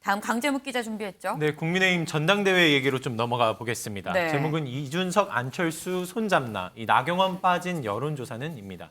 다음 강재묵 기자 준비했죠? 네, 국민의힘 전당대회 얘기로 좀 넘어가 보겠습니다. 네. 제목은 이준석, 안철수 손잡나, 이 나경원 빠진 여론조사는입니다.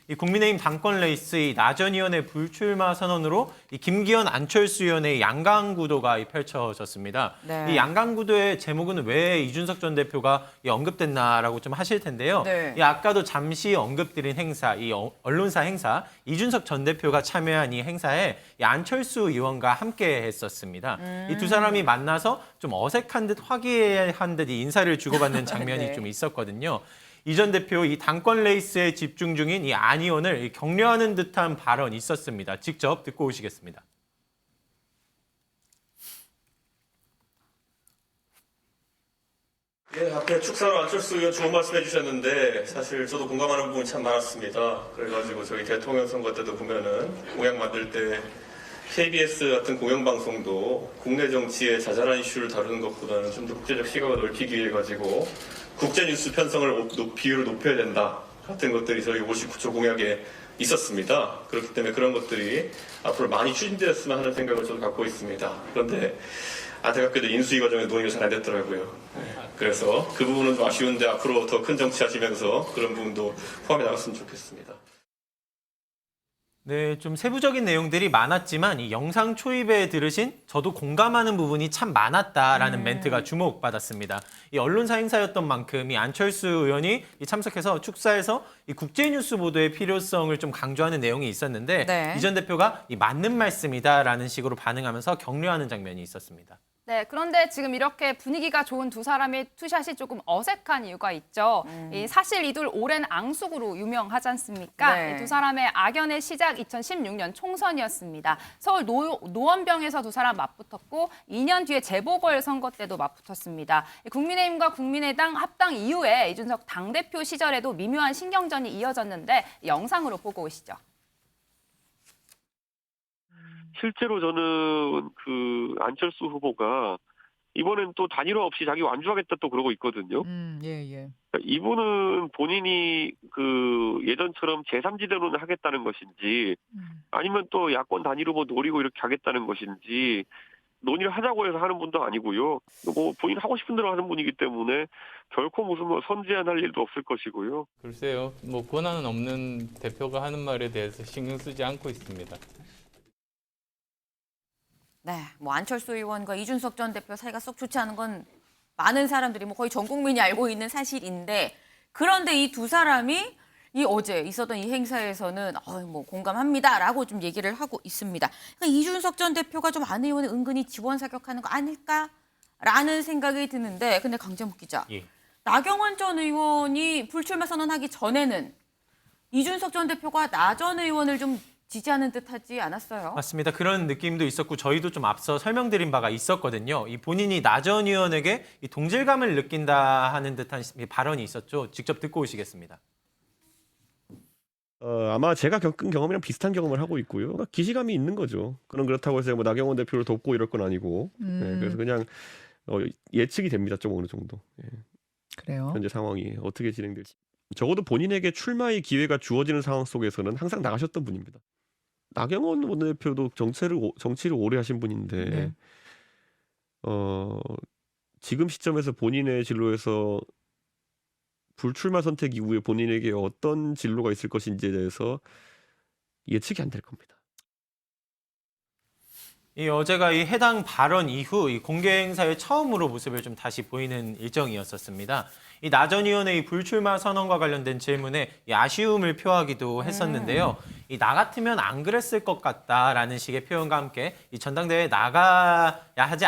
이 국민의힘 당권 레이스 이 나전 의원의 불출마 선언으로 이 김기현, 안철수 의원의 양강구도가 펼쳐졌습니다. 네. 이 양강구도의 제목은 왜 이준석 전 대표가 언급됐나라고 좀 하실 텐데요. 네. 이 아까도 잠시 언급드린 행사, 이 언론사 행사, 이준석 전 대표가 참여한 이 행사에 이 안철수 의원과 함께 했었습니다. 이 두 사람이 만나서 좀 어색한 듯 화기애애한 듯 이 인사를 주고받는 장면이 네. 좀 있었거든요. 이 전 대표 이 당권 레이스에 집중 중인 이 안 의원을 격려하는 듯한 발언이 있었습니다. 직접 듣고 오시겠습니다. 예, 앞에 축사로 안철수 의원 좋은 말씀 해주셨는데 사실 저도 공감하는 부분이 참 많았습니다. 그래가지고 저희 대통령 선거 때도 보면은 공약 만들 때 KBS 같은 공영방송도 국내 정치의 자잘한 이슈를 다루는 것보다는 좀 더 국제적 시각을 넓히기 위해 가지고 국제뉴스 편성을 비율을 높여야 된다 같은 것들이 저희 59초 공약에 있었습니다. 그렇기 때문에 그런 것들이 앞으로 많이 추진되었으면 하는 생각을 저도 갖고 있습니다. 그런데 안타깝게도 인수위 과정에 논의가 잘 안 됐더라고요. 그래서 그 부분은 좀 아쉬운데 앞으로 더 큰 정치 하시면서 그런 부분도 포함해 나갔으면 좋겠습니다. 네, 좀 세부적인 내용들이 많았지만 이 영상 초입에 들으신 저도 공감하는 부분이 참 많았다라는 멘트가 주목받았습니다. 이 언론사 행사였던 만큼 이 안철수 의원이 참석해서 축사에서 이 국제뉴스 보도의 필요성을 좀 강조하는 내용이 있었는데 네. 이 전 대표가 이 맞는 말씀이다라는 식으로 반응하면서 격려하는 장면이 있었습니다. 네, 그런데 지금 이렇게 분위기가 좋은 두 사람의 투샷이 조금 어색한 이유가 있죠. 사실 이 둘 오랜 앙숙으로 유명하지 않습니까? 네. 이 두 사람의 악연의 시작 2016년 총선이었습니다. 서울 노원병에서 두 사람 맞붙었고 2년 뒤에 재보궐선거 때도 맞붙었습니다. 국민의힘과 국민의당 합당 이후에 이준석 당대표 시절에도 미묘한 신경전이 이어졌는데 영상으로 보고 오시죠. 실제로 저는 그 안철수 후보가 이번엔 또 단일화 없이 자기 완주하겠다 또 그러고 있거든요. 예. 이분은 본인이 그 예전처럼 제3지대로는 하겠다는 것인지 아니면 또 야권 단일 후보 노리고 이렇게 하겠다는 것인지 논의를 하자고 해서 하는 분도 아니고요. 뭐 본인 하고 싶은 대로 하는 분이기 때문에 결코 무슨 뭐 선제한할 일도 없을 것이고요. 글쎄요, 뭐 권한은 없는 대표가 하는 말에 대해서 신경 쓰지 않고 있습니다. 네, 뭐 안철수 의원과 이준석 전 대표 사이가 썩 좋지 않은 건 많은 사람들이 뭐 거의 전 국민이 알고 있는 사실인데 그런데 이 두 사람이 이 어제 있었던 이 행사에서는 뭐 공감합니다라고 좀 얘기를 하고 있습니다. 그러니까 이준석 전 대표가 좀 안 의원을 은근히 지원 사격하는 거 아닐까라는 생각이 드는데 근데 강재묵 기자, 예. 나경원 전 의원이 불출마 선언하기 전에는 이준석 전 대표가 나 전 의원을 좀 지지하는 듯하지 않았어요? 맞습니다. 그런 느낌도 있었고 저희도 좀 앞서 설명드린 바가 있었거든요. 이 본인이 나 전 의원에게 이 동질감을 느낀다 하는 듯한 발언이 있었죠. 직접 듣고 오시겠습니다. 아마 제가 겪은 경험이랑 비슷한 경험을 하고 있고요. 그러니까 기시감이 있는 거죠. 그렇다고 해서 뭐 나경원 대표를 돕고 이럴 건 아니고. 네, 그래서 그냥 예측이 됩니다. 좀 어느 정도. 예, 그래요. 현재 상황이 어떻게 진행될지. 적어도 본인에게 출마의 기회가 주어지는 상황 속에서는 항상 나가셨던 분입니다. 나경원 원내대표도 정치를 오래 하신 분인데 네. 지금 시점에서 본인의 진로에서 불출마 선택 이후에 본인에게 어떤 진로가 있을 것인지에 대해서 예측이 안 될 겁니다. 이 어제가 이 해당 발언 이후 이 공개 행사에 처음으로 모습을 좀 다시 보이는 일정이었었습니다. 이 나 전 의원의 이 불출마 선언과 관련된 질문에 이 아쉬움을 표하기도 했었는데요. 이 나 같으면 안 그랬을 것 같다라는 식의 표현과 함께 이 전당대회에 나가야 하지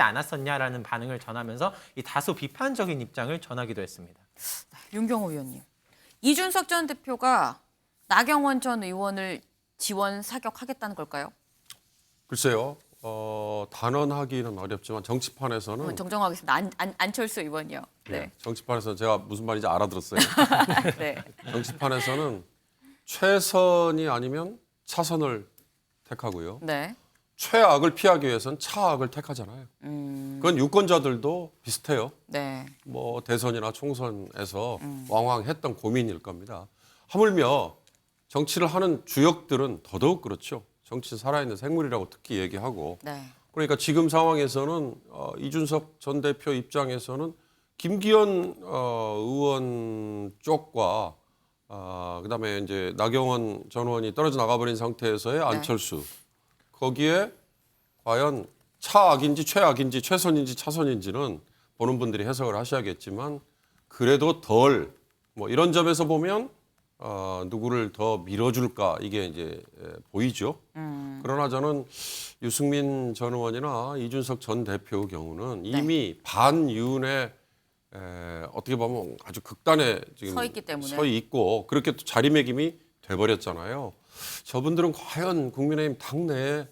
않았었냐라는 반응을 전하면서 이 다소 비판적인 입장을 전하기도 했습니다. 윤경호 위원님, 이준석 전 대표가 나경원 전 의원을 지원 사격하겠다는 걸까요? 글쎄요. 단언하기는 어렵지만 정치판에서는 정정하겠습니다. 안철수 의원이요. 네. 네, 정치판에서 제가 무슨 말인지 알아들었어요. 네. 정치판에서는 최선이 아니면 차선을 택하고요. 네. 최악을 피하기 위해서는 차악을 택하잖아요. 그건 유권자들도 비슷해요. 네. 뭐 대선이나 총선에서 왕왕 했던 고민일 겁니다. 하물며 정치를 하는 주역들은 더더욱 그렇죠. 정치 살아있는 생물이라고 특히 얘기하고 네. 그러니까 지금 상황에서는 이준석 전 대표 입장에서는 김기현 의원 쪽과 그다음에 이제 나경원 전 의원이 떨어져 나가버린 상태에서의 안철수 거기에 과연 차악인지 최악인지 최선인지 차선인지는 보는 분들이 해석을 하셔야겠지만 그래도 덜 뭐 이런 점에서 보면 누구를 더 밀어줄까 이게 이제 보이죠. 그러나 저는 유승민 전 의원이나 이준석 전 대표의 경우는 이미 반윤에 어떻게 보면 아주 극단에 지금 서 있기 때문에. 서 있고 그렇게 또 자리매김이 돼버렸잖아요. 저분들은 과연 국민의힘 당내에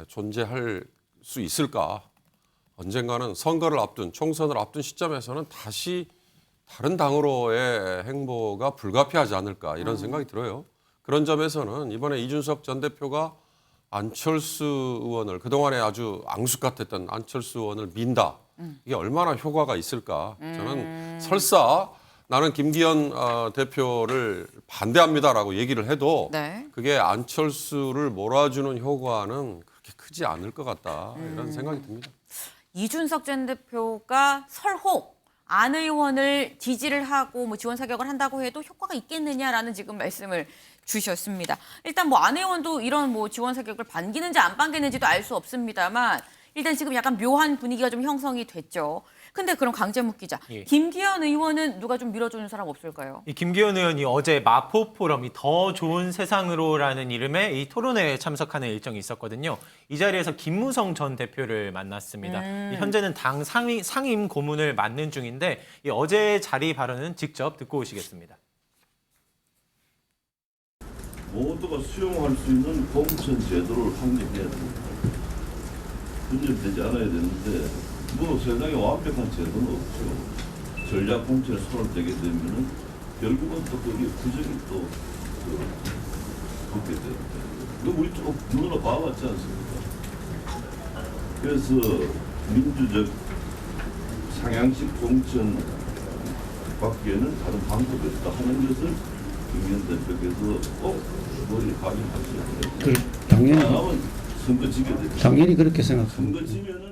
존재할 수 있을까? 언젠가는 선거를 앞둔 총선을 앞둔 시점에서는 다시 다른 당으로의 행보가 불가피하지 않을까 이런 생각이 들어요. 그런 점에서는 이번에 이준석 전 대표가 안철수 의원을 그동안에 아주 앙숙 같았던 안철수 의원을 민다. 이게 얼마나 효과가 있을까? 저는 설사 나는 김기현 대표를 반대합니다라고 얘기를 해도 네. 그게 안철수를 몰아주는 효과는 그렇게 크지 않을 것 같다. 이런 생각이 듭니다. 이준석 전 대표가 설혹 안 의원을 지지를 하고 뭐 지원 사격을 한다고 해도 효과가 있겠느냐라는 지금 말씀을 주셨습니다. 일단 뭐 안 의원도 이런 뭐 지원 사격을 반기는지 안 반기는지도 알 수 없습니다만 일단 지금 약간 묘한 분위기가 좀 형성이 됐죠. 근데 그럼 강재묵 기자, 예. 김기현 의원은 누가 좀 밀어주는 사람 없을까요? 이 김기현 의원이 어제 마포 포럼 이 더 좋은 세상으로라는 이름의 이 토론회에 참석하는 일정이 있었거든요. 이 자리에서 김무성 전 대표를 만났습니다. 현재는 당 상임 고문을 맡는 중인데 이 어제 자리 발언은 직접 듣고 오시겠습니다. 모두가 수용할 수 있는 공천 제도를 확립해야 됩니다. 분열되지 않아야 되는데 뭐 세상에 완벽한 제도는 없죠. 전략 공천에 손을 대게 되면은 결국은 또 거기에 부정이 또 붙게 됩니다. 이거 우리 좀 눈으로 봐왔지 않습니까? 그래서 민주적 상향식 공천 밖에는 다른 방법이 없다 하는 것을 김기현 대표께서 꼭 머리에 각인하셔야 돼요. 그 당연히 하면 선거 지게 됩니다. 당연히 그렇게 생각합니다. 선거 지면은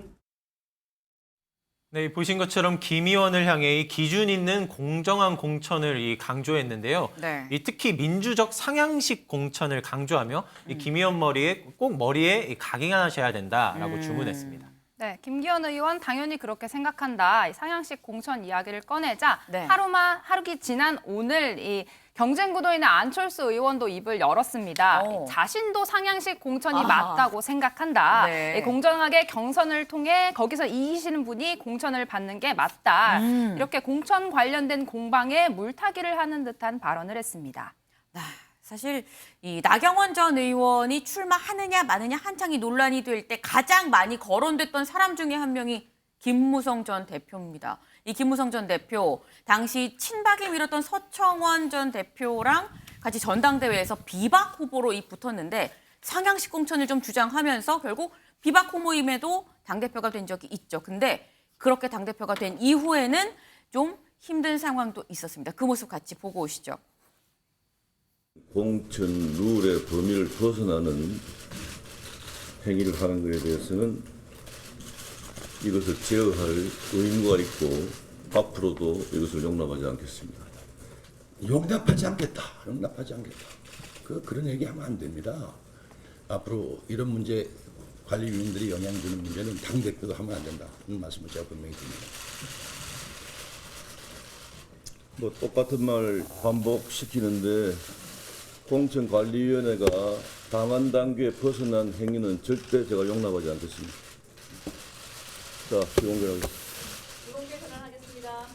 네, 보신 것처럼 김 의원을 향해 이 기준 있는 공정한 공천을 강조했는데요. 네. 이 특히 민주적 상향식 공천을 강조하며 이 김 의원 머리에 각인하셔야 된다라고 주문했습니다. 네, 김기현 의원 당연히 그렇게 생각한다. 이 상향식 공천 이야기를 꺼내자 네. 하루가 지난 오늘 이 경쟁 구도에 있는 안철수 의원도 입을 열었습니다. 오. 자신도 상향식 공천이 아하. 맞다고 생각한다. 네. 이 공정하게 경선을 통해 거기서 이기시는 분이 공천을 받는 게 맞다. 이렇게 공천 관련된 공방에 물타기를 하는 듯한 발언을 했습니다. 사실 이 나경원 전 의원이 출마하느냐 마느냐 한창 이 논란이 될 때 가장 많이 거론됐던 사람 중에 한 명이 김무성 전 대표입니다. 이 김무성 전 대표 당시 친박이 밀었던 서청원 전 대표랑 같이 전당대회에서 비박 후보로 붙었는데 상향식 공천을 좀 주장하면서 결국 비박 후보임에도 당대표가 된 적이 있죠. 근데 그렇게 당대표가 된 이후에는 좀 힘든 상황도 있었습니다. 그 모습 같이 보고 오시죠. 공천 룰의 범위를 벗어나는 행위를 하는 것에 대해서는 이것을 제어할 의무가 있고 앞으로도 이것을 용납하지 않겠습니다. 용납하지 않겠다. 그런 얘기하면 안 됩니다. 앞으로 이런 문제 관리위원들이 영향 주는 문제는 당대표가 하면 안 된다. 그런 말씀을 제가 분명히 드립니다. 뭐 똑같은 말 반복시키는데 공천관리위원회가 당한 단계에 벗어난 행위는 절대 제가 용납하지 않겠습니다. 자, 비공개하겠습니다. 비공개 전환하겠습니다.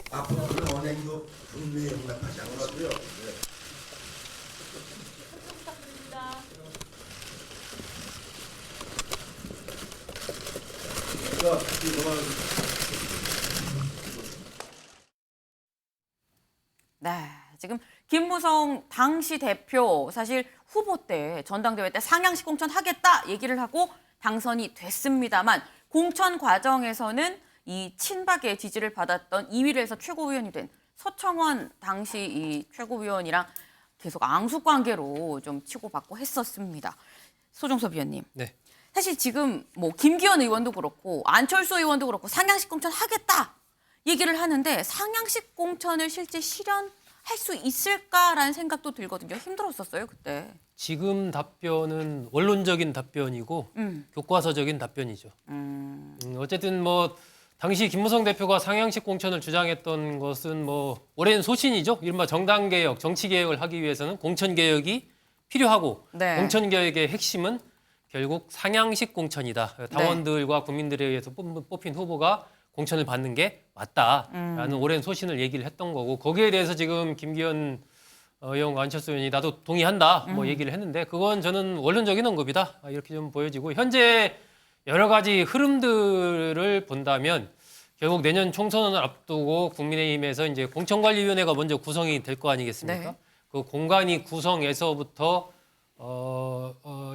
앞으로 그런 언행도 분명히 용납하지 않겠고요. 네, 지금 김무성 당시 대표 사실 후보 때 전당대회 때 상향식 공천 하겠다 얘기를 하고 당선이 됐습니다만 공천 과정에서는 이 친박의 지지를 받았던 2위를 해서 최고위원이 된 서청원 당시 이 최고위원이랑 계속 앙숙 관계로 좀 치고받고 했었습니다. 소종섭 위원님. 네. 사실 지금 뭐 김기현 의원도 그렇고 안철수 의원도 그렇고 상향식 공천 하겠다 얘기를 하는데 상향식 공천을 실제 실현할 수 있을까라는 생각도 들거든요. 힘들었었어요 그때. 지금 답변은 원론적인 답변이고 교과서적인 답변이죠. 어쨌든 뭐 당시 김무성 대표가 상향식 공천을 주장했던 것은 뭐 오랜 소신이죠. 이른바 정당 개혁, 정치 개혁을 하기 위해서는 공천 개혁이 필요하고 네. 공천 개혁의 핵심은 결국 상향식 공천이다. 당원들과 국민들에 의해서 뽑힌 후보가 공천을 받는 게 맞다라는 오랜 소신을 얘기를 했던 거고 거기에 대해서 지금 김기현 의원과 안철수 의원이 나도 동의한다 뭐 얘기를 했는데 그건 저는 원론적인 언급이다 이렇게 좀 보여지고 현재 여러 가지 흐름들을 본다면 결국 내년 총선을 앞두고 국민의힘에서 이제 공천관리위원회가 먼저 구성이 될 거 아니겠습니까? 네. 그 공관위 구성에서부터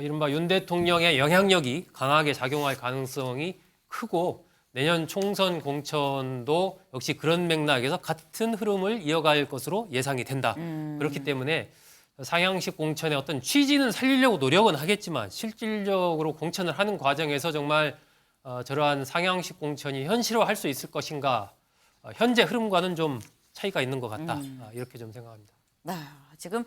이른바 윤 대통령의 영향력이 강하게 작용할 가능성이 크고 내년 총선 공천도 역시 그런 맥락에서 같은 흐름을 이어갈 것으로 예상이 된다. 그렇기 때문에 상향식 공천의 어떤 취지는 살리려고 노력은 하겠지만 실질적으로 공천을 하는 과정에서 정말 저러한 상향식 공천이 현실화할 수 있을 것인가 현재 흐름과는 좀 차이가 있는 것 같다. 이렇게 좀 생각합니다. 네, 지금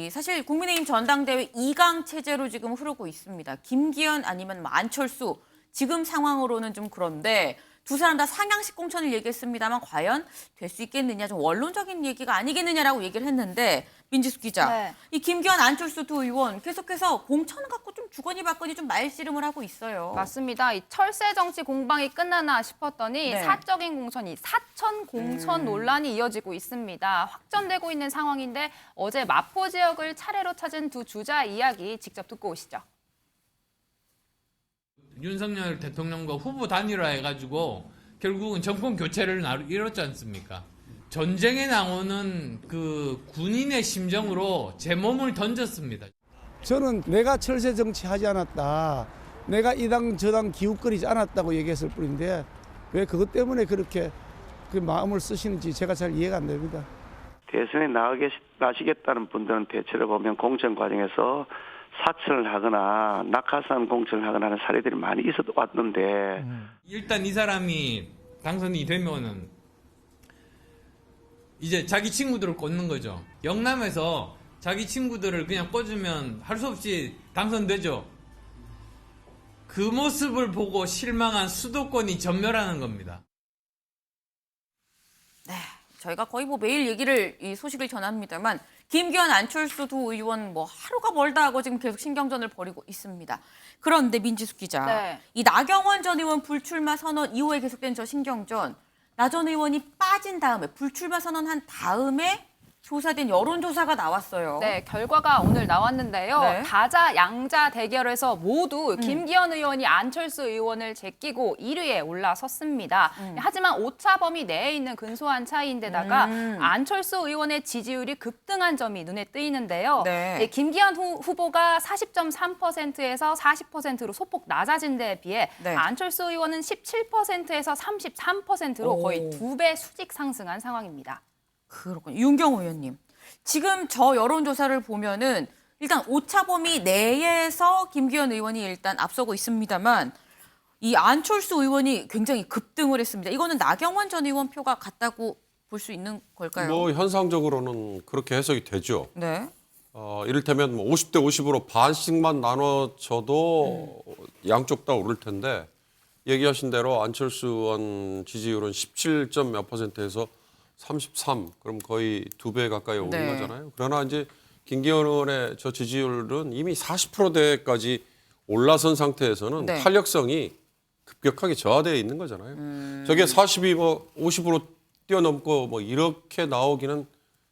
사실 국민의힘 전당대회 2강 체제로 지금 흐르고 있습니다. 김기현 아니면 뭐 안철수 지금 상황으로는 좀 그런데 두 사람 다 상향식 공천을 얘기했습니다만 과연 될 수 있겠느냐 좀 원론적인 얘기가 아니겠느냐라고 얘기를 했는데 민지숙 기자 네. 이 김기현 안철수 두 의원 계속해서 공천 갖고 좀 주거니 받거니 좀 말씨름을 하고 있어요. 맞습니다. 이 철새 정치 공방이 끝나나 싶었더니 네. 사적인 공천이 사천 공천 논란이 이어지고 있습니다. 확전되고 있는 상황인데 어제 마포 지역을 차례로 찾은 두 주자 이야기 직접 듣고 오시죠. 윤석열 대통령과 후보 단일화 해가지고 결국은 정권 교체를 이뤘지 않습니까? 전쟁에 나오는 그 군인의 심정으로 제 몸을 던졌습니다. 저는 내가 철새 정치하지 않았다. 내가 이 당 저 당 기웃거리지 않았다고 얘기했을 뿐인데 왜 그것 때문에 그렇게 그 마음을 쓰시는지 제가 잘 이해가 안 됩니다. 대선에 나시겠다는 분들은 대체로 보면 공천 과정에서 사천을 하거나 낙하산 공천을 하거나 하는 사례들이 많이 왔는데 일단 이 사람이 당선이 되면은 이제 자기 친구들을 꽂는 거죠. 영남에서 자기 친구들을 그냥 꽂으면 할 수 없이 당선되죠. 그 모습을 보고 실망한 수도권이 전멸하는 겁니다. 네, 저희가 거의 뭐 매일 이 소식을 전합니다만 김기현, 안철수 두 의원 뭐 하루가 멀다 하고 지금 계속 신경전을 벌이고 있습니다. 그런데 민지숙 기자, 네. 이 나경원 전 의원 불출마 선언 이후에 계속된 저 신경전, 나 전 의원이 빠진 다음에 불출마 선언한 다음에 조사된 여론조사가 나왔어요. 네, 결과가 오늘 나왔는데요. 네. 다자 양자 대결에서 모두 김기현 의원이 안철수 의원을 제끼고 1위에 올라섰습니다. 하지만 오차범위 내에 있는 근소한 차이인데다가 안철수 의원의 지지율이 급등한 점이 눈에 띄는데요. 네. 예, 김기현 후보가 40.3%에서 40%로 소폭 낮아진 데에 비해 네. 안철수 의원은 17%에서 33%로 거의 2배 수직 상승한 상황입니다. 그렇군요. 윤경호 의원님. 지금 저 여론조사를 보면은 일단 오차범위 내에서 김기현 의원이 일단 앞서고 있습니다만 이 안철수 의원이 굉장히 급등을 했습니다. 이거는 나경원 전 의원 표가 같다고 볼 수 있는 걸까요? 뭐 현상적으로는 그렇게 해석이 되죠. 네. 이를테면 뭐 50대 50으로 반씩만 나눠져도 양쪽 다 오를 텐데 얘기하신 대로 안철수 의원 지지율은 17점 몇 %에서 33, 그럼 거의 2배 가까이 오른 네. 거잖아요. 그러나 이제 김기현 의원의 저 지지율은 이미 40%대까지 올라선 상태에서는 네. 탄력성이 급격하게 저하되어 있는 거잖아요. 저게 50으로 뛰어넘고 뭐 이렇게 나오기는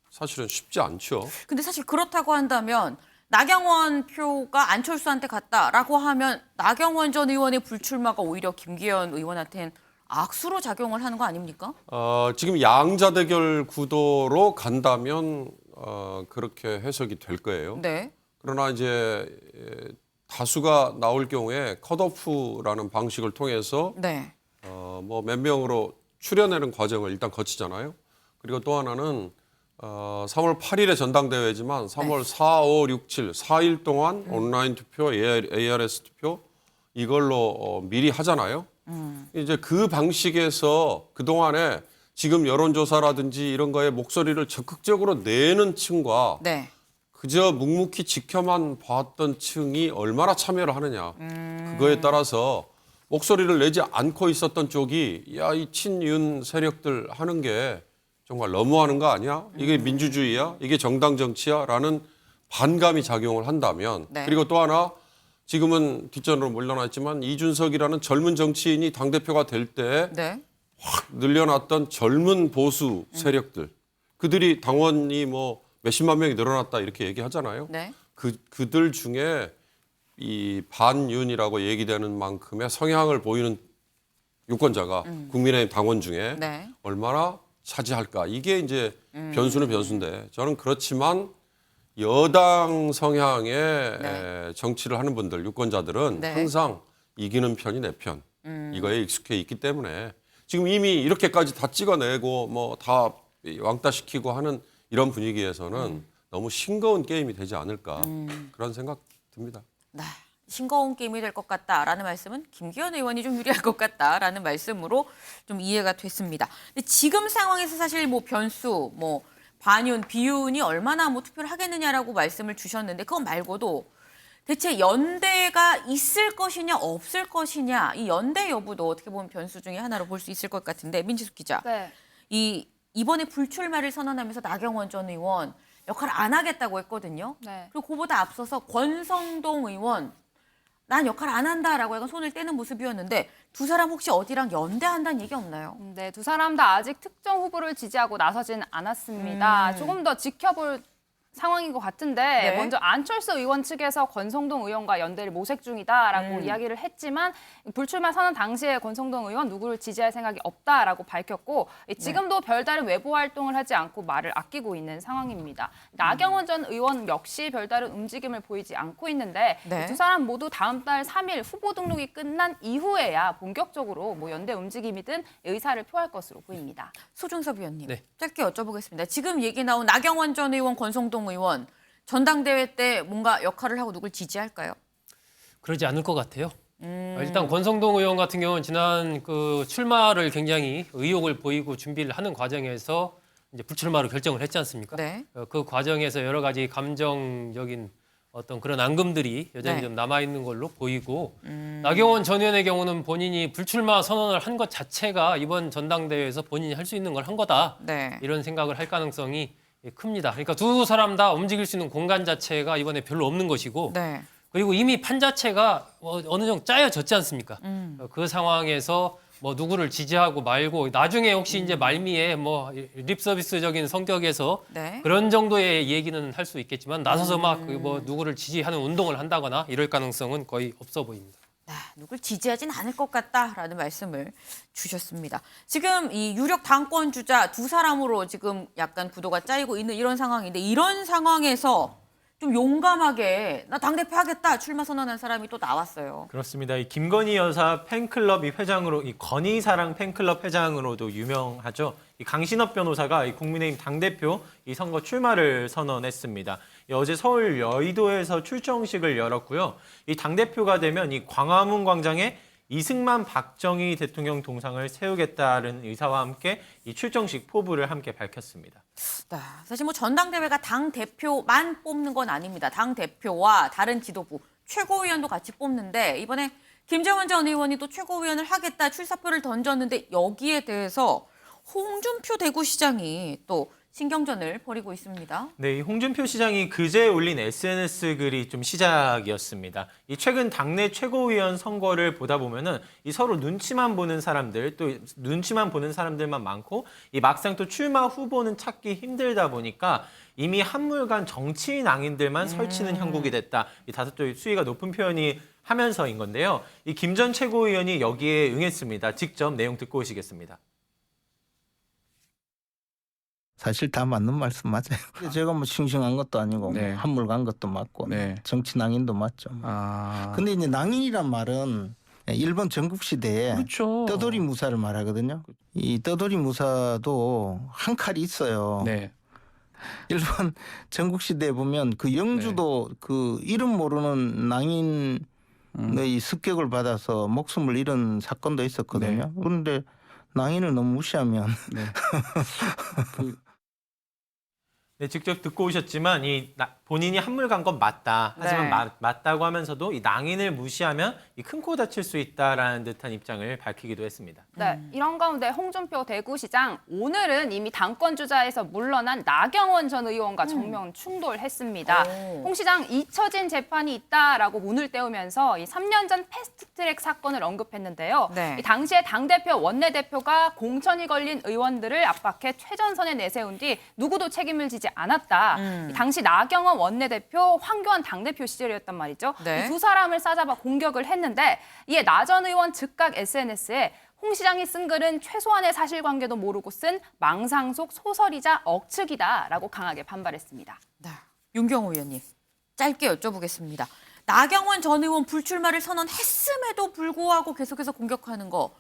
사실은 쉽지 않죠. 근데 사실 그렇다고 한다면 나경원 표가 안철수한테 갔다라고 하면 나경원 전 의원의 불출마가 오히려 김기현 의원한테는 악수로 작용을 하는 거 아닙니까? 지금 양자 대결 구도로 간다면 그렇게 해석이 될 거예요. 네. 그러나 이제 다수가 나올 경우에 컷오프라는 방식을 통해서 네. 뭐 몇 명으로 추려내는 과정을 일단 거치잖아요. 그리고 또 하나는 3월 8일에 전당대회지만 3월 4, 5, 6, 7, 4일 동안 온라인 투표, ARS 투표 이걸로 미리 하잖아요. 이제 그 방식에서 그동안에 지금 여론조사라든지 이런 거에 목소리를 적극적으로 내는 층과 네. 그저 묵묵히 지켜만 봤던 층이 얼마나 참여를 하느냐. 그거에 따라서 목소리를 내지 않고 있었던 쪽이 야, 이 친윤 세력들 하는 게 정말 너무하는 거 아니야? 이게 민주주의야? 이게 정당 정치야? 라는 반감이 작용을 한다면 네. 그리고 또 하나 지금은 뒷전으로 물러나 있지만 이준석이라는 젊은 정치인이 당대표가 될 때 네. 확 늘려놨던 젊은 보수 세력들 그들이 당원이 뭐 몇십만 명이 늘어났다 이렇게 얘기하잖아요. 네. 그들 중에 이 반윤이라고 얘기되는 만큼의 성향을 보이는 유권자가 국민의힘 당원 중에 네. 얼마나 차지할까. 이게 이제 변수는 변수인데 저는 그렇지만 여당 성향의 정치를 하는 분들, 유권자들은 네. 항상 이기는 편이 내 편. 이거에 익숙해 있기 때문에 지금 이미 이렇게까지 다 찍어내고 뭐 다 왕따시키고 하는 이런 분위기에서는 너무 싱거운 게임이 되지 않을까 그런 생각 듭니다. 네. 싱거운 게임이 될 것 같다라는 말씀은 김기현 의원이 좀 유리할 것 같다라는 말씀으로 좀 이해가 됐습니다. 근데 지금 상황에서 사실 뭐 변수, 뭐 반윤, 비윤이 얼마나 뭐 투표를 하겠느냐라고 말씀을 주셨는데 그것 말고도 대체 연대가 있을 것이냐 없을 것이냐 이 연대 여부도 어떻게 보면 변수 중에 하나로 볼 수 있을 것 같은데 민지숙 기자, 네. 이번에 불출마를 선언하면서 나경원 전 의원 역할을 안 하겠다고 했거든요. 네. 그리고 그보다 앞서서 권성동 의원 난 역할 안 한다라고 약간 손을 떼는 모습이었는데 두 사람 혹시 어디랑 연대한다는 얘기 없나요? 네, 두 사람 다 아직 특정 후보를 지지하고 나서진 않았습니다. 조금 더 지켜볼 상황인 것 같은데 네. 먼저 안철수 의원 측에서 권성동 의원과 연대를 모색 중이다라고 이야기를 했지만 불출마 선언 당시에 권성동 의원 누구를 지지할 생각이 없다라고 밝혔고 지금도 별다른 외부 활동을 하지 않고 말을 아끼고 있는 상황입니다. 나경원 전 의원 역시 별다른 움직임을 보이지 않고 있는데 네. 두 사람 모두 다음 달 3일 후보 등록이 끝난 이후에야 본격적으로 뭐 연대 움직임이든 의사를 표할 것으로 보입니다. 소중섭 위원님, 네. 짧게 여쭤보겠습니다. 지금 얘기 나온 나경원 전 의원, 권성동 의원 전당대회 때 뭔가 역할을 하고 누굴 지지할까요? 그러지 않을 것 같아요. 일단 권성동 의원 같은 경우는 지난 그 출마를 굉장히 의욕을 보이고 준비를 하는 과정에서 이제 불출마로 결정을 했지 않습니까? 네. 그 과정에서 여러 가지 감정적인 어떤 그런 앙금들이 여전히 네. 좀 남아 있는 걸로 보이고 나경원 전 의원의 경우는 본인이 불출마 선언을 한 것 자체가 이번 전당대회에서 본인이 할 수 있는 걸 한 거다. 네. 이런 생각을 할 가능성이 큽니다. 그러니까 두 사람 다 움직일 수 있는 공간 자체가 이번에 별로 없는 것이고 네. 그리고 이미 판 자체가 어느 정도 짜여졌지 않습니까? 그 상황에서 뭐 누구를 지지하고 말고 나중에 혹시 이제 말미에 뭐 립서비스적인 성격에서 네. 그런 정도의 얘기는 할 수 있겠지만 나서서 막 뭐 누구를 지지하는 운동을 한다거나 이럴 가능성은 거의 없어 보입니다. 누굴 지지하진 않을 것 같다라는 말씀을 주셨습니다. 지금 이 유력 당권 주자 두 사람으로 지금 약간 구도가 짜이고 있는 이런 상황인데 이런 상황에서 좀 용감하게 나 당대표 하겠다 출마 선언한 사람이 또 나왔어요. 그렇습니다. 이 김건희 여사 팬클럽 이 회장으로 이 건희사랑 팬클럽 회장으로도 유명하죠. 이 강신업 변호사가 이 국민의힘 당대표 이 선거 출마를 선언했습니다. 어제 서울 여의도에서 출정식을 열었고요. 이 당대표가 되면 이 광화문 광장에 이승만 박정희 대통령 동상을 세우겠다는 의사와 함께 이 출정식 포부를 함께 밝혔습니다. 사실 뭐 전당대회가 당 대표만 뽑는 건 아닙니다. 당 대표와 다른 지도부 최고위원도 같이 뽑는데 이번에 김재원 전 의원이 또 최고위원을 하겠다 출사표를 던졌는데 여기에 대해서 홍준표 대구시장이 또 신경전을 벌이고 있습니다. 네, 이 홍준표 시장이 그제 올린 SNS 글이 좀 시작이었습니다. 이 최근 당내 최고위원 선거를 보다 보면은 이 서로 눈치만 보는 사람들, 또 눈치만 보는 사람들만 많고 이 막상 또 출마 후보는 찾기 힘들다 보니까 이미 한물간 정치인 앙인들만 설치는 형국이 됐다. 이 다소 또 수위가 높은 표현이 하면서인 건데요. 이 김 전 최고위원이 여기에 응했습니다. 직접 내용 듣고 오시겠습니다. 사실 다 맞는 말씀 맞아요. 제가 뭐 싱싱한 것도 아니고 네. 한물 간 것도 맞고 네. 정치 낭인도 맞죠. 근데 이제 낭인이란 말은 일본 전국 시대에 그렇죠. 떠돌이 무사를 말하거든요. 이 떠돌이 무사도 한 칼이 있어요. 네. 일본 전국 시대에 보면 그 영주도 그 이름 모르는 낭인의 습격을 받아서 목숨을 잃은 사건도 있었거든요. 그런데 낭인을 너무 무시하면 네, 직접 듣고 오셨지만 본인이 한물 간 건 맞다. 하지만 네. 맞다고 하면서도 이 낭인을 무시하면 이 큰 코 다칠 수 있다라는 듯한 입장을 밝히기도 했습니다. 네, 이런 가운데 홍준표 대구시장 오늘은 이미 당권 주자에서 물러난 나경원 전 의원과 정면 충돌했습니다. 홍 시장 잊혀진 재판이 있다라고 문을 떼우면서 이 3년 전 패스트트랙 사건을 언급했는데요. 네. 이 당시에 당대표, 원내대표가 공천이 걸린 의원들을 압박해 최전선에 내세운 뒤 누구도 책임을 지지 않았다. 이 당시 나경원 원내대표, 황교안 당대표 시절이었단 말이죠. 네. 이 두 사람을 싸잡아 공격을 했는데 이에 나 전 의원 즉각 SNS에 홍 시장이 쓴 글은 최소한의 사실관계도 모르고 쓴 망상속 소설이자 억측이다라고 강하게 반발했습니다. 네. 윤경호 의원님, 짧게 여쭤보겠습니다. 나경원 전 의원 불출마를 선언했음에도 불구하고 계속해서 공격하는 거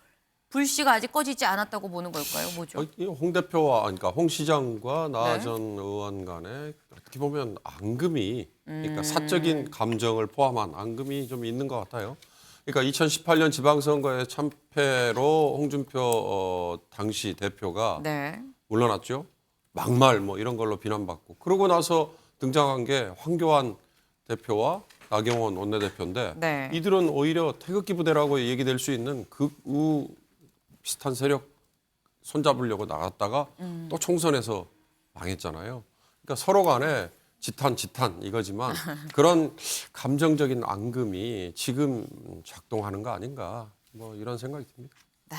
불씨가 아직 꺼지지 않았다고 보는 걸까요? 뭐죠? 홍 대표와 그러니까 홍 시장과 나 네. 전 의원 간에 어떻게 보면 앙금이 그러니까 사적인 감정을 포함한 앙금이 좀 있는 것 같아요. 그러니까 2018년 지방선거의 참패로 홍준표 당시 대표가 네. 물러났죠. 막말 뭐 이런 걸로 비난받고 그러고 나서 등장한 게 황교안 대표와 나경원 원내대표인데 네. 이들은 오히려 태극기 부대라고 얘기될 수 있는 극우 비슷한 세력 손잡으려고 나갔다가 또 총선에서 망했잖아요. 그러니까 서로 간에 지탄 이거지만 그런 감정적인 앙금이 지금 작동하는 거 아닌가 뭐 이런 생각이 듭니다. 네.